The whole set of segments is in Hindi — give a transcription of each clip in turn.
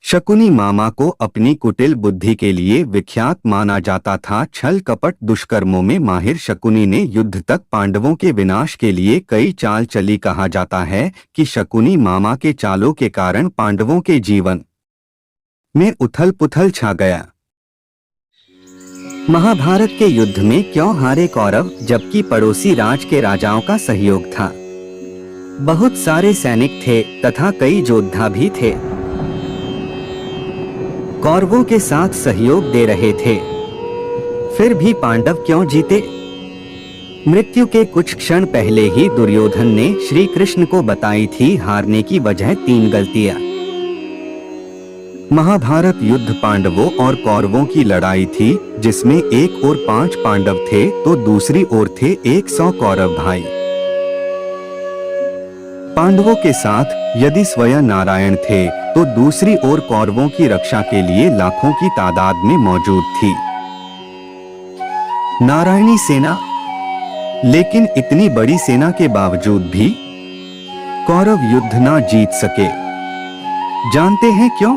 शकुनी मामा को अपनी कुटिल बुद्धि के लिए विख्यात माना जाता था। छल कपट दुष्कर्मों में माहिर शकुनी ने युद्ध तक पांडवों के विनाश के लिए कई चाल चली। कहा जाता है कि शकुनी मामा के चालों के कारण पांडवों के जीवन में उथल पुथल छा गया। महाभारत के युद्ध में क्यों हारे कौरव, जबकि पड़ोसी राज के राजाओं का सहयोग था। बहुत सारे सैनिक थे तथा कई योद्धा भी थे। कौरवों के साथ सहयोग दे रहे थे, फिर भी पांडव क्यों जीते? मृत्यु के कुछ क्षण पहले ही दुर्योधन ने श्री कृष्ण को बताई थी हारने की वजह 3 गलतियां। महाभारत युद्ध पांडवों और कौरवों की लड़ाई थी, जिसमें एक ओर 5 पांडव थे तो दूसरी ओर थे 100 कौरव भाई। पांडवों के साथ यदि स्वयं नारायण थे तो दूसरी ओर कौरवों की रक्षा के लिए लाखों की तादाद में मौजूद थी नारायणी सेना। लेकिन इतनी बड़ी सेना के बावजूद भी कौरव युद्ध ना जीत सके। जानते हैं क्यों?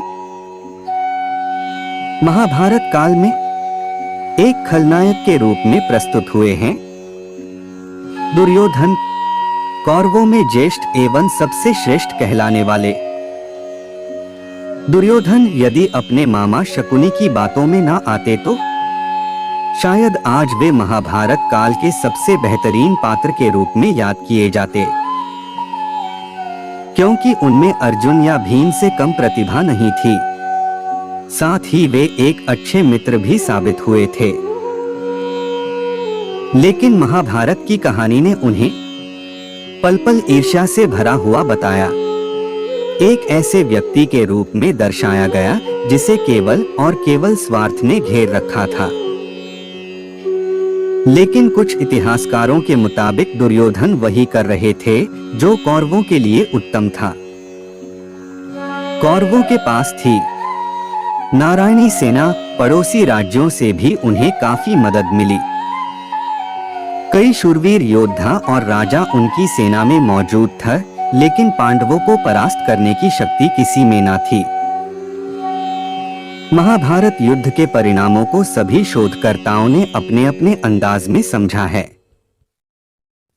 महाभारत काल में एक खलनायक के रूप में प्रस्तुत हुए हैं दुर्योधन, कौरवों में ज्येष्ठ एवं सबसे श्रेष्ठ कहलाने वाले। दुर्योधन यदि अपने मामा शकुनी की बातों में ना आते तो शायद आज वे महाभारत काल के सबसे बेहतरीन पात्र के रूप में याद किए जाते, क्योंकि उनमें अर्जुन या भीम से कम प्रतिभा नहीं थी। साथ ही वे एक अच्छे मित्र भी साबित हुए थे। लेकिन महाभारत की कहानी ने उन्हें पल पल ईर्ष्या से भरा हुआ बताया। एक ऐसे व्यक्ति के रूप में दर्शाया गया जिसे केवल और केवल स्वार्थ ने घेर रखा था। लेकिन कुछ इतिहासकारों के मुताबिक दुर्योधन वही कर रहे थे जो कौरवों के लिए उत्तम था। कौरवों के पास थी नारायणी सेना, पड़ोसी राज्यों से भी उन्हें काफी मदद मिली। कई शूरवीर योद्धा और राजा उनकी सेना में मौजूद था, लेकिन पांडवों को परास्त करने की शक्ति किसी में न थी। महाभारत युद्ध के परिणामों को सभी शोधकर्ताओं ने अपने अपने अंदाज में समझा है।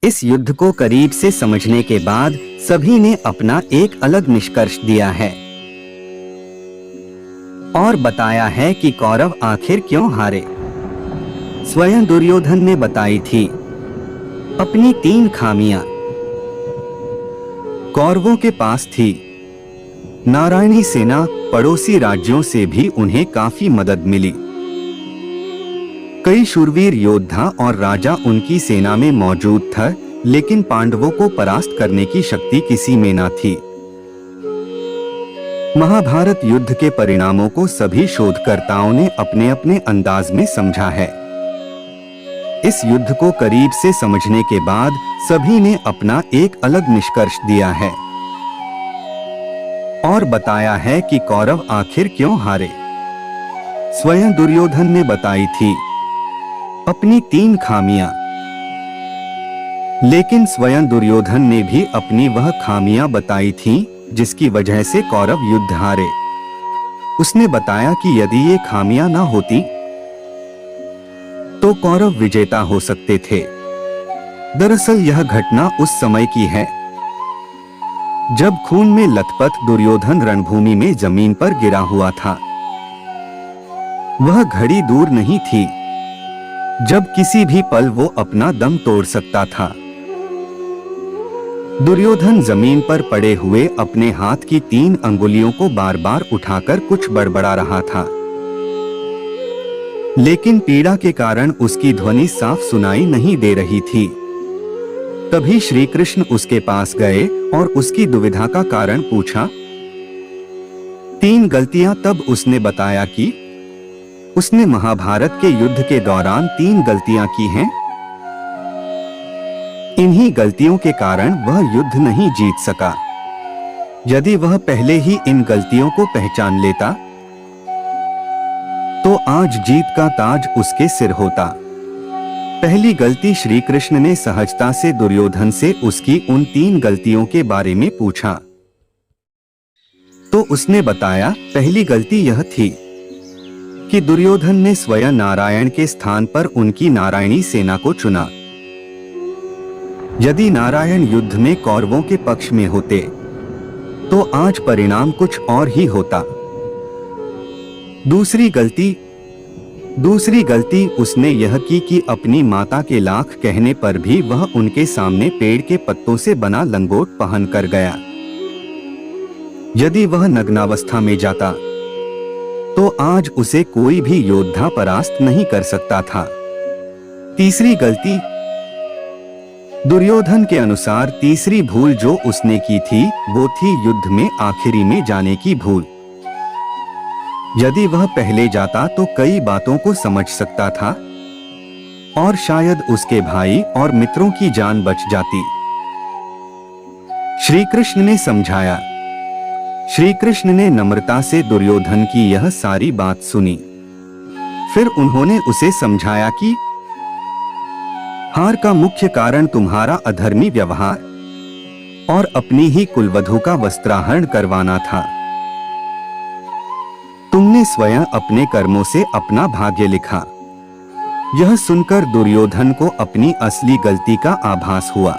इस युद्ध को करीब से समझने के बाद सभी ने अपना एक अलग निष्कर्ष दिया है और बताया है कि कौरव आखिर क्यों हारे। स्वयं दुर्योधन ने बताई थी अपनी 3 खामियां। कौरवों के पास थी नारायणी सेना, पड़ोसी राज्यों से भी उन्हें काफी मदद मिली। कई शूरवीर योद्धा और राजा उनकी सेना में मौजूद था, लेकिन पांडवों को परास्त करने की शक्ति किसी में न थी। महाभारत युद्ध के परिणामों को सभी शोधकर्ताओं ने अपने अपने अंदाज में समझा है। इस युद्ध को करीब से समझने के बाद सभी ने अपना एक अलग निष्कर्ष दिया है और बताया है कि कौरव आखिर क्यों हारे। स्वयं दुर्योधन ने बताई थी अपनी 3 खामियां। लेकिन स्वयं दुर्योधन ने भी अपनी वह खामियां बताई थीं जिसकी वजह से कौरव युद्ध हारे। उसने बताया कि यदि ये खामियां ना होती तो कौरव विजेता हो सकते थे। दरअसल यह घटना उस समय की है जब खून में लथपथ दुर्योधन रणभूमि में जमीन पर गिरा हुआ था। वह घड़ी दूर नहीं थी जब किसी भी पल वो अपना दम तोड़ सकता था। दुर्योधन जमीन पर पड़े हुए अपने हाथ की 3 अंगुलियों को बार बार उठाकर कुछ बड़बड़ा रहा था, लेकिन पीड़ा के कारण उसकी ध्वनि साफ सुनाई नहीं दे रही थी। तभी श्री कृष्ण उसके पास गए और उसकी दुविधा का कारण पूछा। 3 गलतियां तब उसने बताया कि उसने महाभारत के युद्ध के दौरान 3 गलतियां की हैं। इन्हीं गलतियों के कारण वह युद्ध नहीं जीत सका। यदि वह पहले ही इन गलतियों को पहचान लेता तो आज जीत का ताज उसके सिर होता। पहली गलती, श्री कृष्ण ने सहजता से दुर्योधन से उसकी उन 3 गलतियों के बारे में पूछा तो उसने बताया, पहली गलती यह थी कि दुर्योधन ने स्वयं नारायण के स्थान पर उनकी नारायणी सेना को चुना। यदि नारायण युद्ध में कौरवों के पक्ष में होते तो आज परिणाम कुछ और ही होता। दूसरी गलती उसने यह की कि अपनी माता के लाख कहने पर भी वह उनके सामने पेड़ के पत्तों से बना लंगोट पहन कर गया। यदि वह नग्नावस्था में जाता तो आज उसे कोई भी योद्धा परास्त नहीं कर सकता था। तीसरी गलती, दुर्योधन के अनुसार तीसरी भूल जो उसने की थी वो थी युद्ध में आखिरी में जाने की भूल। यदि वह पहले जाता तो कई बातों को समझ सकता था और शायद उसके भाई और मित्रों की जान बच जाती। श्री कृष्ण ने समझाया। श्री कृष्ण ने नम्रता से दुर्योधन की यह सारी बात सुनी। फिर उन्होंने उसे समझाया कि हार का मुख्य कारण तुम्हारा अधर्मी व्यवहार और अपनी ही कुलवधू का वस्त्राहरण करवाना था। तुमने स्वयं अपने कर्मों से अपना भाग्य लिखा। यह सुनकर दुर्योधन को अपनी असली गलती का आभास हुआ।